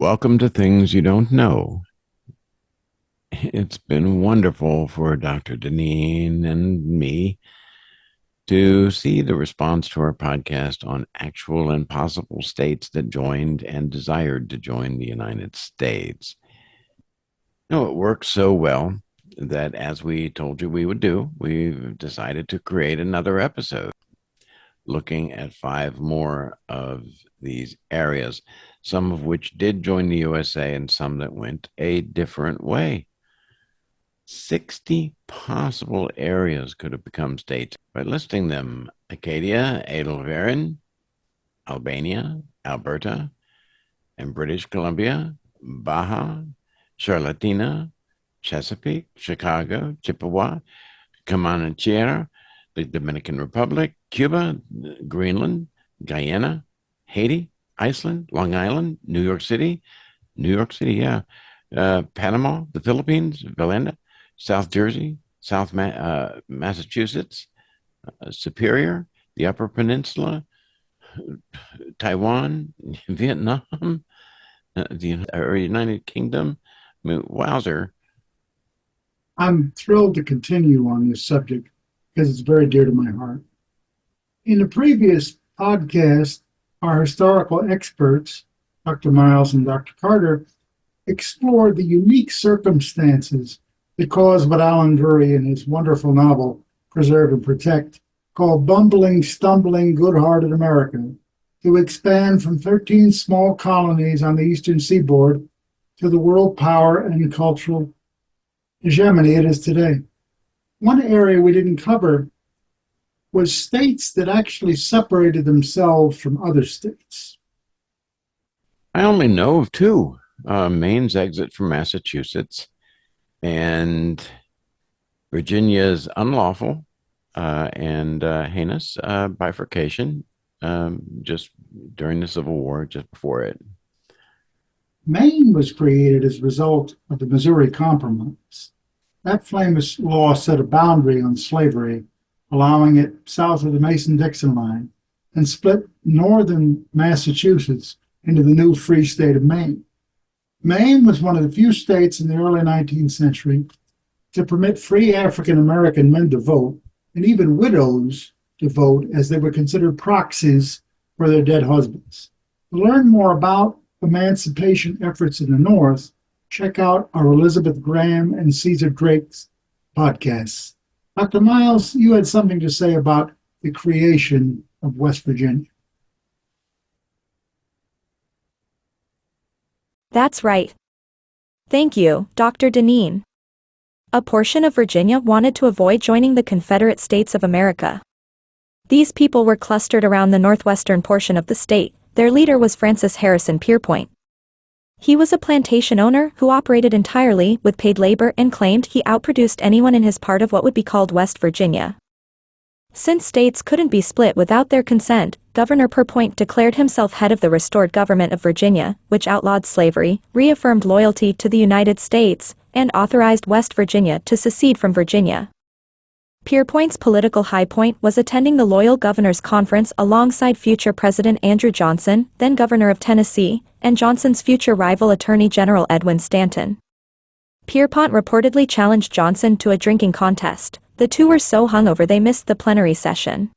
Welcome to Things You Don't Know. It's been wonderful for Dr. Deneen and me to see the response to our podcast on actual and possible states that joined and desired to join the United States. No, it worked so well that, as we told you we would do, we've decided to create another episode looking at five more of these areas, some of which did join the USA and some that went a different way. 60 possible areas could have become states by listing them: Acadia, Edelveren, Albania, Alberta, and British Columbia, Baja, Charlottesville, Chesapeake, Chicago, Chippewa, Comanachera, the Dominican Republic, Cuba, Greenland, Guyana, Haiti, Iceland, Long Island, New York City, yeah, Panama, the Philippines, Valinda, South Jersey, Massachusetts, Superior, the Upper Peninsula, Taiwan, Vietnam, the United Kingdom. I mean, wowzer. I'm thrilled to continue on this subject because it's very dear to my heart. In the previous podcast, our historical experts, Dr. Miles and Dr. Carter, explored the unique circumstances that caused what Alan Drury in his wonderful novel, Preserve and Protect, called bumbling, stumbling, good-hearted America to expand from 13 small colonies on the eastern seaboard to the world power and cultural hegemony it is today. One area we didn't cover was states that actually separated themselves from other states. I only know of two: Maine's exit from Massachusetts and Virginia's unlawful and heinous bifurcation just during the Civil War, just before it. Maine was created as a result of the Missouri Compromise. That famous law set a boundary on slavery, allowing it south of the Mason-Dixon line, and split northern Massachusetts into the new free state of Maine. Maine was one of the few states in the early 19th century to permit free African American men to vote, and even widows to vote, as they were considered proxies for their dead husbands. To learn more about emancipation efforts in the North, check out our Elizabeth Graham and Caesar Drake's podcasts. Dr. Miles, you had something to say about the creation of West Virginia. That's right. Thank you, Dr. Deneen. A portion of Virginia wanted to avoid joining the Confederate States of America. These people were clustered around the northwestern portion of the state. Their leader was Francis Harrison Pierpont. He was a plantation owner who operated entirely with paid labor and claimed he outproduced anyone in his part of what would be called West Virginia. Since states couldn't be split without their consent, Governor Pierpont declared himself head of the restored government of Virginia, which outlawed slavery, reaffirmed loyalty to the United States, and authorized West Virginia to secede from Virginia. Pierpont's political high point was attending the Loyal Governors Conference alongside future President Andrew Johnson, then Governor of Tennessee, and Johnson's future rival Attorney General Edwin Stanton. Pierpont reportedly challenged Johnson to a drinking contest. The two were so hungover they missed the plenary session.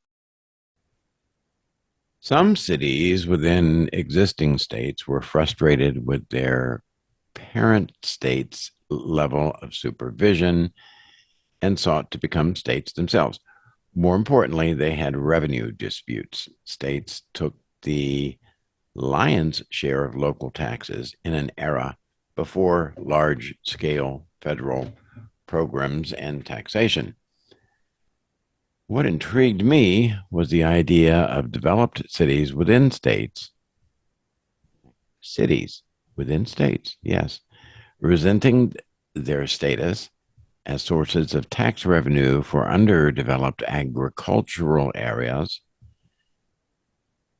Some cities within existing states were frustrated with their parent state's level of supervision and sought to become states themselves. More importantly, they had revenue disputes. States took the lion's share of local taxes in an era before large-scale federal programs and taxation. What intrigued me was the idea of developed cities within states. Cities within states, yes, resenting their status as sources of tax revenue for underdeveloped agricultural areas.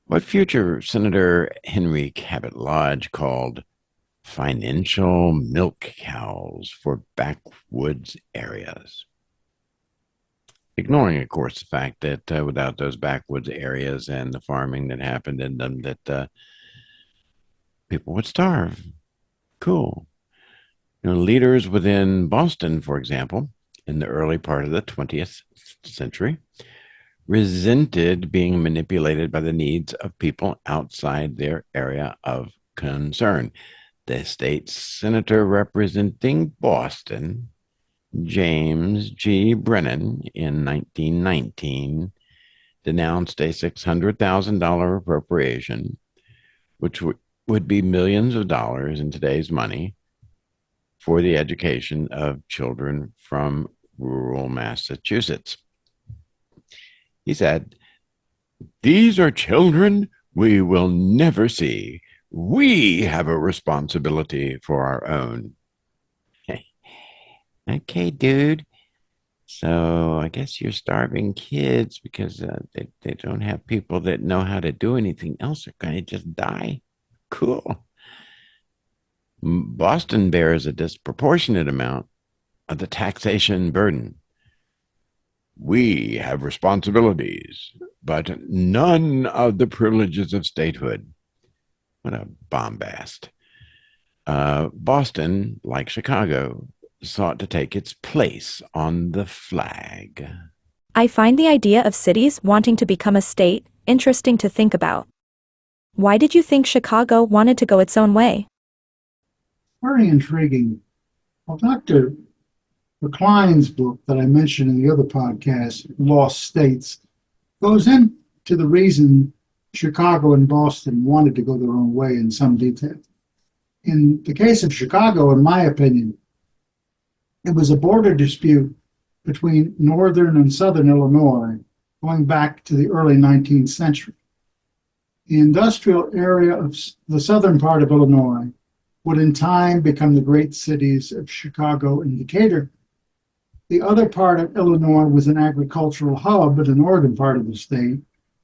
What future Senator Henry Cabot Lodge called financial milk cows for backwoods areas. Ignoring, of course, the fact that without those backwoods areas and the farming that happened in them, that people would starve. Cool. Leaders within Boston, for example, in the early part of the 20th century, resented being manipulated by the needs of people outside their area of concern. The state senator representing Boston, James G. Brennan, in 1919, denounced a $600,000 appropriation, which would be millions of dollars in today's money, for the education of children from rural Massachusetts. He said, "These are children we will never see. We have a responsibility for our own." Okay, dude. So I guess you're starving kids because they don't have people that know how to do anything else. They're going to just die. Cool. Boston bears a disproportionate amount of the taxation burden. We have responsibilities, but none of the privileges of statehood. What a bombast. Boston, like Chicago, sought to take its place on the flag. I find the idea of cities wanting to become a state interesting to think about. Why did you think Chicago wanted to go its own way? Very intriguing. Well, Dr. McLean's book that I mentioned in the other podcast, Lost States, goes into the reason Chicago and Boston wanted to go their own way in some detail. In the case of Chicago, in my opinion, it was a border dispute between northern and southern Illinois going back to the early 19th century. The industrial area of the southern part of Illinois would in time become the great cities of Chicago and Decatur. The other part of Illinois was an agricultural hub in the northern part of the state.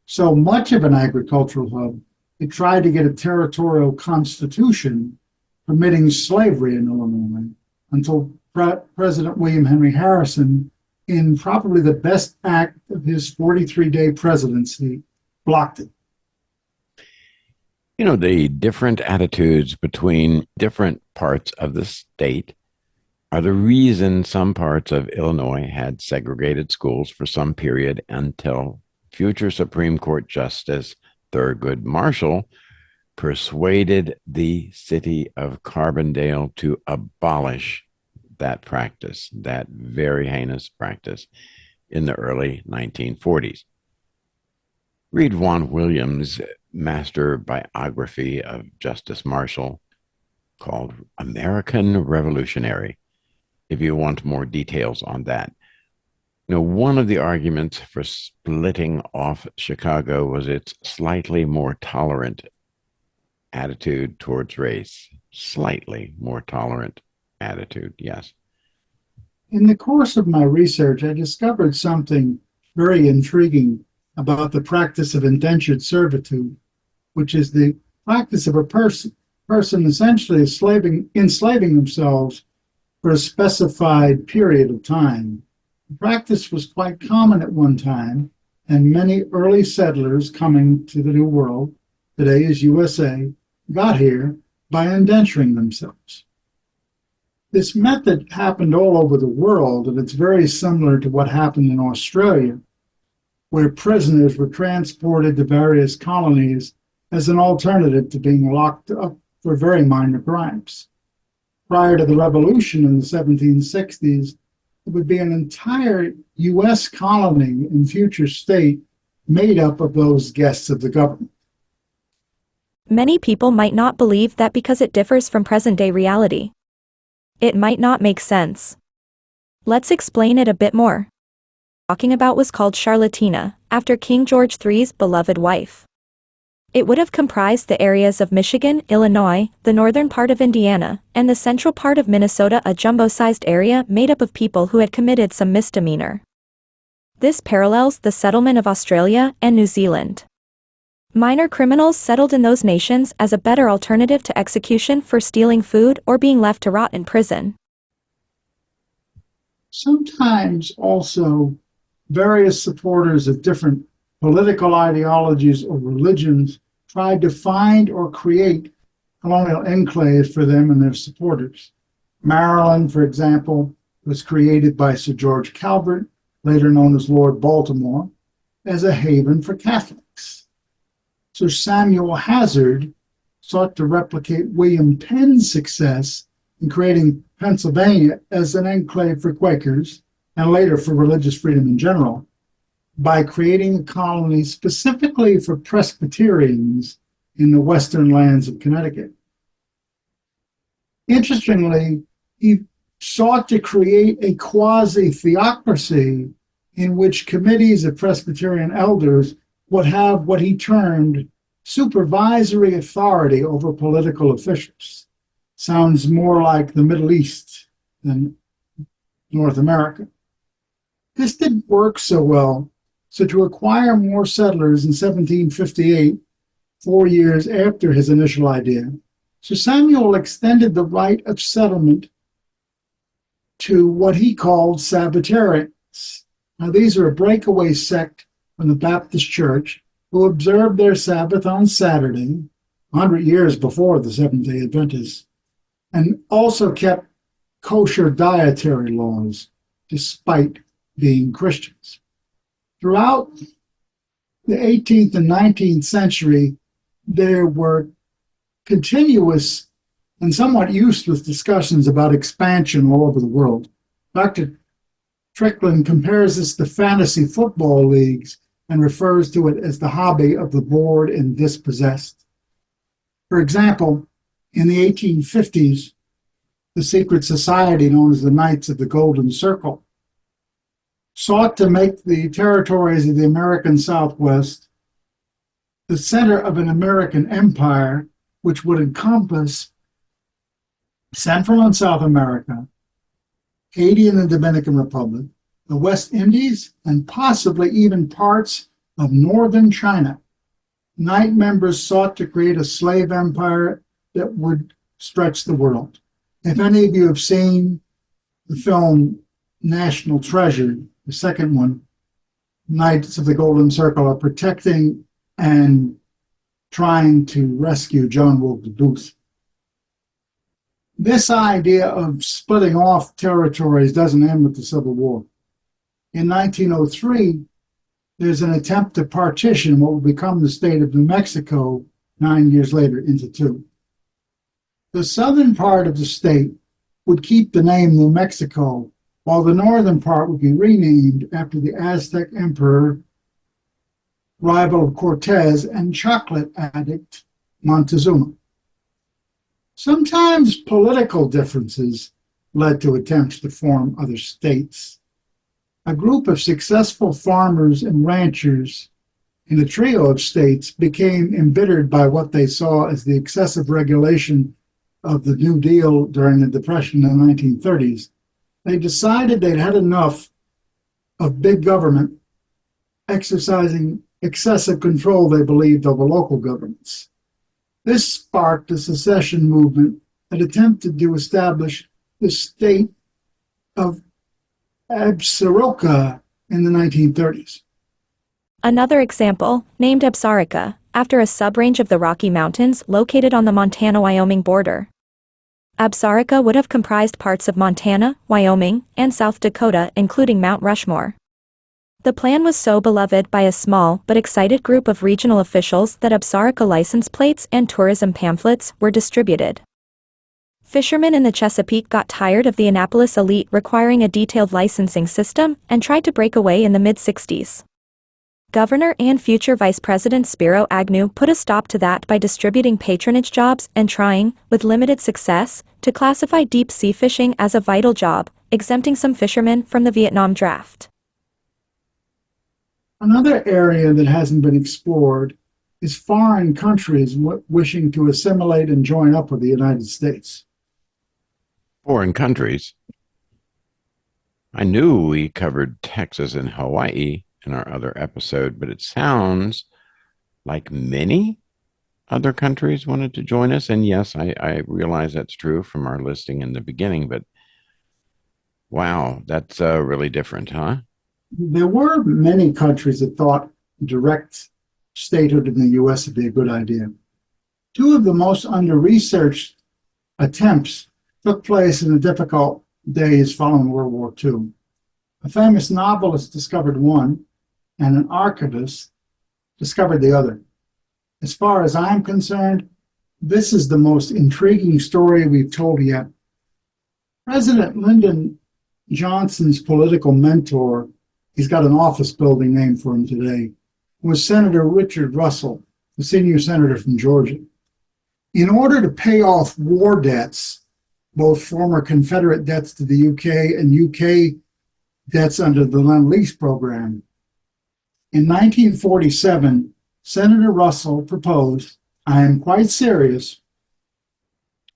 So much of an agricultural hub, it tried to get a territorial constitution permitting slavery in Illinois until President William Henry Harrison, in probably the best act of his 43-day presidency, blocked it. The different attitudes between different parts of the state are the reason some parts of Illinois had segregated schools for some period until future Supreme Court Justice Thurgood Marshall persuaded the city of Carbondale to abolish that practice, that very heinous practice, in the early 1940s. Read Juan Williams' master biography of Justice Marshall called American Revolutionary if you want more details on that. One of the arguments for splitting off Chicago was its slightly more tolerant attitude towards race. Slightly more tolerant attitude, yes. In the course of my research, I discovered something very intriguing about the practice of indentured servitude, which is the practice of a person essentially enslaving themselves for a specified period of time. The practice was quite common at one time, and many early settlers coming to the New World, today is USA, got here by indenturing themselves. This method happened all over the world, and it's very similar to what happened in Australia, where prisoners were transported to various colonies as an alternative to being locked up for very minor crimes. Prior to the revolution in the 1760s, it would be an entire U.S. colony and future state made up of those guests of the government. Many people might not believe that because it differs from present-day reality. It might not make sense. Let's explain it a bit more. Talking about was called Charlottena, after King George III's beloved wife. It would have comprised the areas of Michigan, Illinois, the northern part of Indiana, and the central part of Minnesota, a jumbo-sized area made up of people who had committed some misdemeanor. This parallels the settlement of Australia and New Zealand. Minor criminals settled in those nations as a better alternative to execution for stealing food or being left to rot in prison. Sometimes also various supporters of different political ideologies or religions tried to find or create colonial enclaves for them and their supporters. Maryland, for example, was created by Sir George Calvert, later known as Lord Baltimore, as a haven for Catholics. Sir Samuel Hazard sought to replicate William Penn's success in creating Pennsylvania as an enclave for Quakers and later for religious freedom in general by creating a colony specifically for Presbyterians in the western lands of Connecticut. Interestingly, he sought to create a quasi-theocracy in which committees of Presbyterian elders would have what he termed supervisory authority over political officials. Sounds more like the Middle East than North America. This didn't work so well, so to acquire more settlers in 1758, 4 years after his initial idea, Sir Samuel extended the right of settlement to what he called Sabbatarians. Now, these are a breakaway sect from the Baptist Church who observed their Sabbath on Saturday, 100 years before the Seventh-day Adventists, and also kept kosher dietary laws despite being Christians. Throughout the 18th and 19th century, there were continuous and somewhat useless discussions about expansion all over the world. Dr. Strickland compares this to fantasy football leagues and refers to it as the hobby of the bored and dispossessed. For example, in the 1850s, the secret society known as the Knights of the Golden Circle sought to make the territories of the American Southwest the center of an American empire which would encompass Central and South America, Haiti and the Dominican Republic, the West Indies, and possibly even parts of northern China. Knight members sought to create a slave empire that would stretch the world. If any of you have seen the film National Treasure, the second one, Knights of the Golden Circle are protecting and trying to rescue John Wilkes Booth. This idea of splitting off territories doesn't end with the Civil War. In 1903, there's an attempt to partition what will become the state of New Mexico 9 years later into two. The southern part of the state would keep the name New Mexico, while the northern part would be renamed after the Aztec emperor, rival of Cortez, and chocolate addict Montezuma. Sometimes political differences led to attempts to form other states. A group of successful farmers and ranchers in a trio of states became embittered by what they saw as the excessive regulation of the New Deal during the Depression in the 1930s. They decided they'd had enough of big government exercising excessive control they believed over local governments. This sparked a secession movement that attempted to establish the state of Absaroka in the 1930s. Another example, named Absaroka, after a subrange of the Rocky Mountains located on the Montana-Wyoming border. Absaroka would have comprised parts of Montana, Wyoming, and South Dakota, including Mount Rushmore. The plan was so beloved by a small but excited group of regional officials that Absaroka license plates and tourism pamphlets were distributed. Fishermen in the Chesapeake got tired of the Annapolis elite requiring a detailed licensing system and tried to break away in the mid-60s. Governor and future Vice President Spiro Agnew put a stop to that by distributing patronage jobs and trying, with limited success, to classify deep-sea fishing as a vital job, exempting some fishermen from the Vietnam draft. Another area that hasn't been explored is foreign countries wishing to assimilate and join up with the United States. Foreign countries. I knew we covered Texas and Hawaii in our other episode, but it sounds like many other countries wanted to join us. And yes, I realize that's true from our listing in the beginning, but wow, that's really different, huh? There were many countries that thought direct statehood in the U.S. would be a good idea. Two of the most under-researched attempts took place in the difficult days following World War II. A famous novelist discovered one, and an archivist discovered the other. As far as I'm concerned, this is the most intriguing story we've told yet. President Lyndon Johnson's political mentor, he's got an office building named for him today, was Senator Richard Russell, the senior senator from Georgia. In order to pay off war debts, both former Confederate debts to the UK and UK debts under the Lend-Lease program, in 1947, Senator Russell proposed, I am quite serious,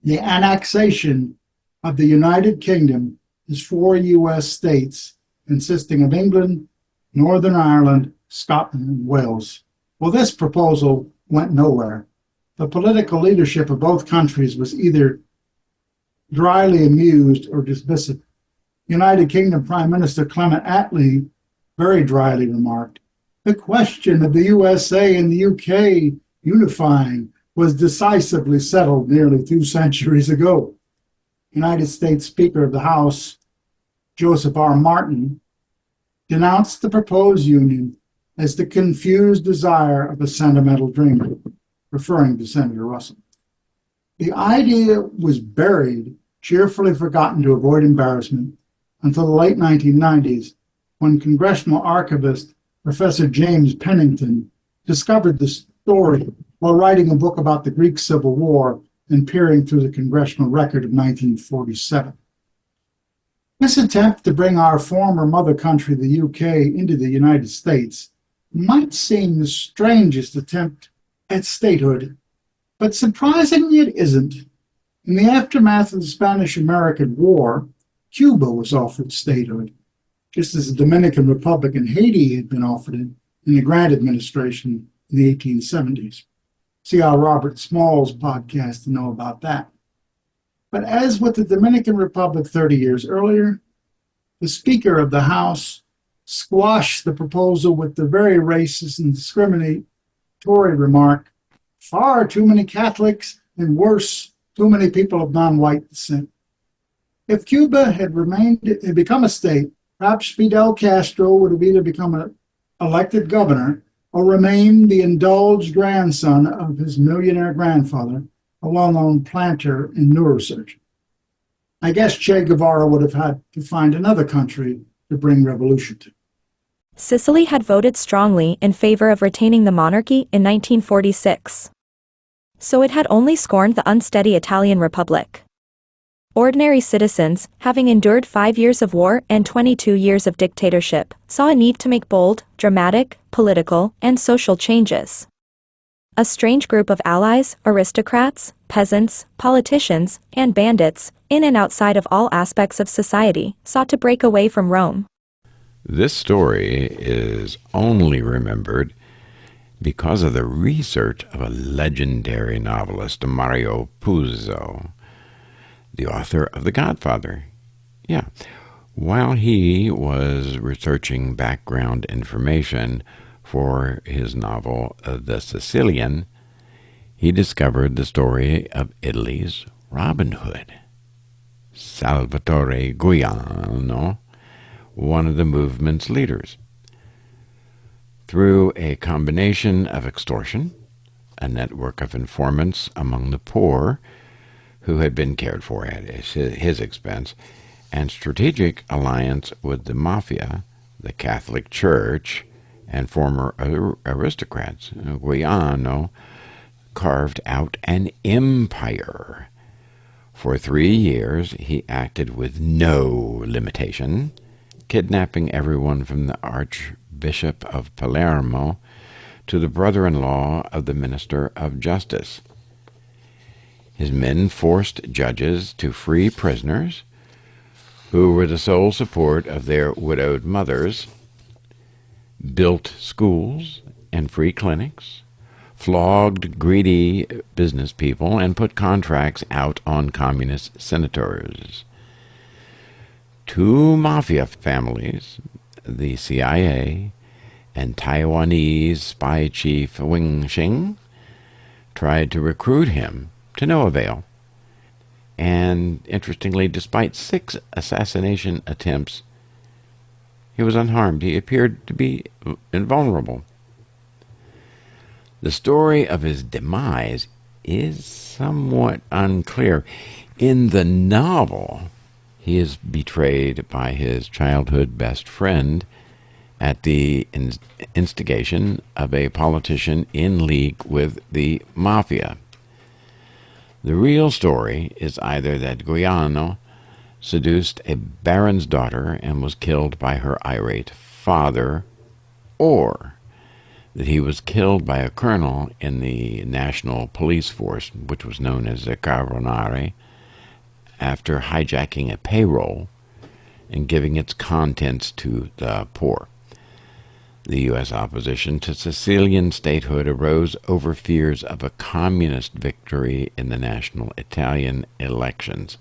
the annexation of the United Kingdom as 4 U.S. states consisting of England, Northern Ireland, Scotland, and Wales. Well, this proposal went nowhere. The political leadership of both countries was either dryly amused or dismissive. United Kingdom Prime Minister Clement Attlee very dryly remarked, the question of the USA and the UK unifying was decisively settled nearly 2 centuries ago. United States Speaker of the House, Joseph R. Martin, denounced the proposed union as the confused desire of a sentimental dreamer, referring to Senator Russell. The idea was buried, cheerfully forgotten to avoid embarrassment, until the late 1990s, when congressional archivist Professor James Pennington discovered the story while writing a book about the Greek Civil War and peering through the congressional record of 1947. This attempt to bring our former mother country, the UK, into the United States might seem the strangest attempt at statehood, but surprisingly it isn't. In the aftermath of the Spanish-American War, Cuba was offered statehood, just as the Dominican Republic and Haiti had been offered in the Grant administration in the 1870s. See our Robert Smalls podcast to know about that. But as with the Dominican Republic 30 years earlier, the Speaker of the House squashed the proposal with the very racist and discriminatory remark, far too many Catholics, and worse, too many people of non-white descent. If Cuba had become a state, perhaps Fidel Castro would have either become an elected governor or remained the indulged grandson of his millionaire grandfather, a well-known planter and neurosurgeon. I guess Che Guevara would have had to find another country to bring revolution to. Sicily had voted strongly in favor of retaining the monarchy in 1946. So it had only scorned the unsteady Italian Republic. Ordinary citizens, having endured 5 years of war and 22 years of dictatorship, saw a need to make bold, dramatic, political, and social changes. A strange group of allies, aristocrats, peasants, politicians, and bandits, in and outside of all aspects of society, sought to break away from Rome. This story is only remembered because of the research of a legendary novelist, Mario Puzo, the author of The Godfather. Yeah. While he was researching background information for his novel, The Sicilian, he discovered the story of Italy's Robin Hood. Salvatore Guiano, one of the movement's leaders. Through a combination of extortion, a network of informants among the poor, who had been cared for at his expense, and strategic alliance with the mafia, the Catholic Church, and former aristocrats, Guiano carved out an empire. For 3 years, he acted with no limitation, kidnapping everyone from the Archbishop of Palermo to the brother-in-law of the Minister of Justice. His men forced judges to free prisoners who were the sole support of their widowed mothers, built schools and free clinics, flogged greedy business people, and put contracts out on communist senators. 2 mafia families, the CIA and Taiwanese spy chief Wing Shing, tried to recruit him to no avail. And interestingly, despite 6 assassination attempts, he was unharmed. He appeared to be invulnerable. The story of his demise is somewhat unclear. In the novel, he is betrayed by his childhood best friend at the instigation of a politician in league with the mafia. The real story is either that Guglielmo seduced a baron's daughter and was killed by her irate father, or that he was killed by a colonel in the national police force, which was known as the Carbonari, after hijacking a payroll and giving its contents to the poor. The U.S. opposition to Sicilian statehood arose over fears of a communist victory in the national Italian elections.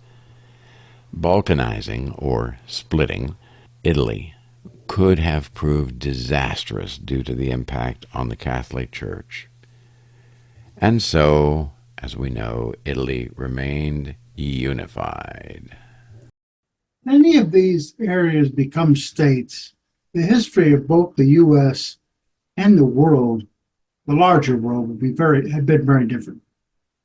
Balkanizing, or splitting, Italy could have proved disastrous due to the impact on the Catholic Church. And so, as we know, Italy remained unified. Many of these areas become states. The history of both the U.S. and the world, the larger world, had been very different.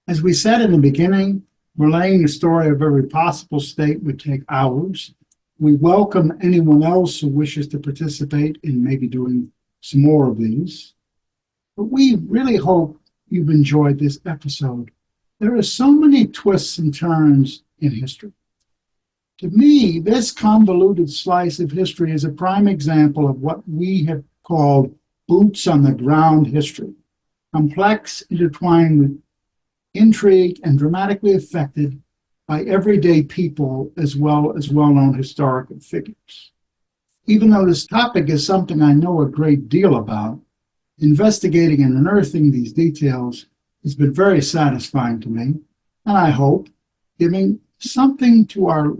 As we said in the beginning, relaying the story of every possible state would take hours. We welcome anyone else who wishes to participate in maybe doing some more of these. But we really hope you've enjoyed this episode. There are so many twists and turns in history. To me, this convoluted slice of history is a prime example of what we have called boots on the ground history, complex, intertwined with intrigue, and dramatically affected by everyday people as well as well-known historical figures. Even though this topic is something I know a great deal about, investigating and unearthing these details has been very satisfying to me, and I hope giving something to our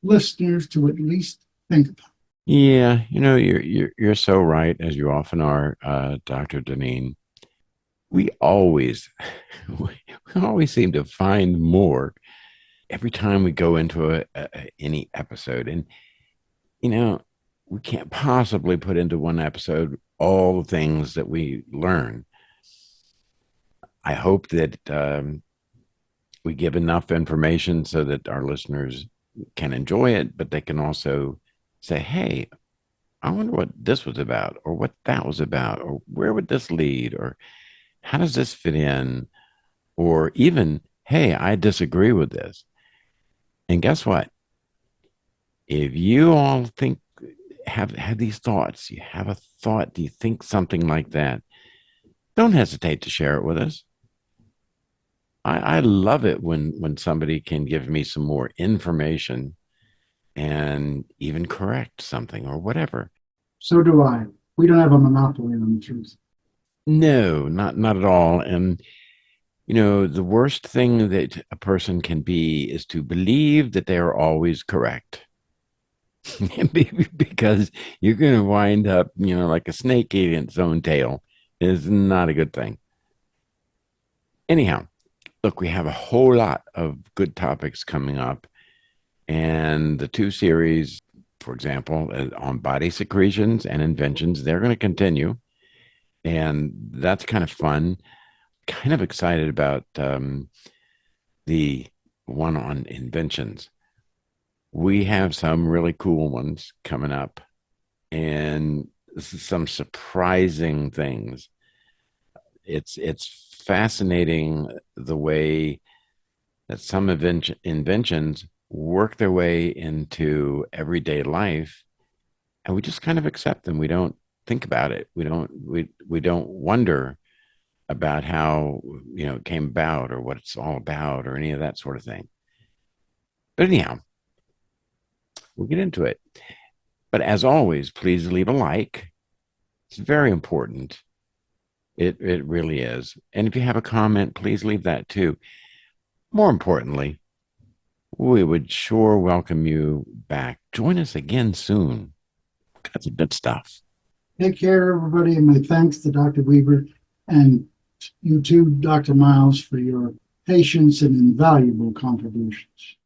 listeners to at least think about. Yeah, you're so right, as you often are, Dr. Deneen. We always we always seem to find more every time we go into any episode, and we can't possibly put into one episode all the things that we learn. I hope that we give enough information so that our listeners can enjoy it, but they can also say, hey, I wonder what this was about, or what that was about, or where would this lead, or how does this fit in, or even, hey, I disagree with this. And guess what? If you all have these thoughts, you have a thought, do you think something like that, don't hesitate to share it with us. I love it when somebody can give me some more information and even correct something or whatever. So do I. We don't have a monopoly on the truth. No, not at all. And the worst thing that a person can be is to believe that they are always correct. Because you're going to wind up, like a snake eating its own tail. Is not a good thing. Anyhow, look, we have a whole lot of good topics coming up. And the 2 series, for example, on body secretions and inventions, they're going to continue. And that's kind of fun. Kind of excited about the one on inventions. We have some really cool ones coming up, and some surprising things. It's fascinating the way that some inventions work their way into everyday life, and we just kind of accept them. We don't think about it. We don't wonder about how it came about, or what it's all about, or any of that sort of thing. But anyhow, we'll get into it. But as always, please leave a like. It's very important. It really is. And if you have a comment, please leave that too. More importantly, we would sure welcome you back. Join us again soon. Got some good stuff. Take care, everybody, and my thanks to Dr. Weaver. And you too, Dr. Miles, for your patience and invaluable contributions.